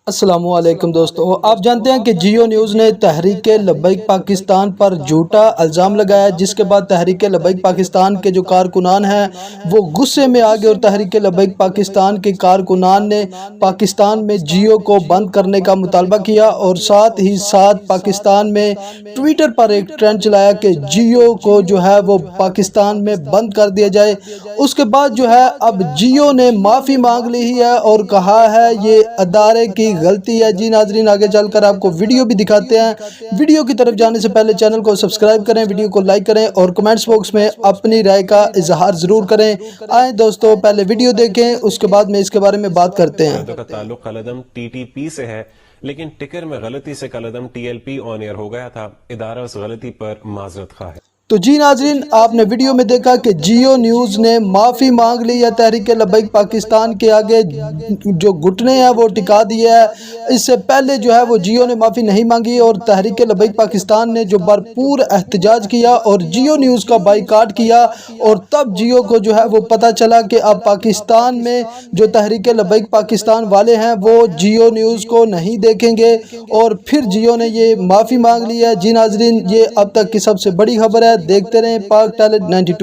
السلام علیکم دوستو، آپ جانتے ہیں کہ جیو نیوز نے تحریک لبیک پاکستان پر جھوٹا الزام لگایا، جس کے بعد تحریک لبیک پاکستان کے جو کارکنان ہیں وہ غصے میں آ گئے اور تحریک لبیک پاکستان کے کارکنان نے پاکستان میں جیو کو بند کرنے کا مطالبہ کیا اور ساتھ ہی ساتھ پاکستان میں ٹویٹر پر ایک ٹرینڈ چلایا کہ جیو کو جو ہے وہ پاکستان میں بند کر دیا جائے۔ اس کے بعد جو ہے اب جیو نے معافی مانگ لی ہے اور کہا ہے یہ ادارے کی غلطی ہے۔ جی ناظرین، آگے چل کر آپ کو ویڈیو بھی دکھاتے ہیں۔ ویڈیو کی طرف جانے سے پہلے چینل کو سبسکرائب کریں، ویڈیو کو لائک کریں اور کمنٹس باکس میں اپنی رائے کا اظہار ضرور کریں۔ آئیں دوستو، پہلے ویڈیو دیکھیں، اس کے بعد میں اس کے بارے میں بات کرتے ہیں۔ کا تعلق کالعدم ٹی ٹی پی سے ہے، لیکن ٹکر میں غلطی سے کالعدم ٹی ایل پی آن ایئر ہو گیا تھا۔ ادارہ اس غلطی پر معذرت خواہ ہے۔ تو جی ناظرین، آپ نے ویڈیو میں دیکھا کہ جیو نیوز نے معافی مانگ لی ہے، تحریک لبیک پاکستان کے آگے جو گھٹنے ہیں وہ ٹکا دیے ہے۔ اس سے پہلے جو ہے وہ جیو نے معافی نہیں مانگی اور تحریک لبیک پاکستان نے جو بھرپور احتجاج کیا اور جیو نیوز کا بائیکاٹ کیا، اور تب جیو کو جو ہے وہ پتہ چلا کہ اب پاکستان میں جو تحریک لبیک پاکستان والے ہیں وہ جیو نیوز کو نہیں دیکھیں گے، اور پھر جیو نے یہ معافی مانگ لی ہے۔ جی ناظرین، یہ اب تک کی سب سے بڑی خبر ہے۔ دیکھتے رہیں پاک ٹیلنٹ 92۔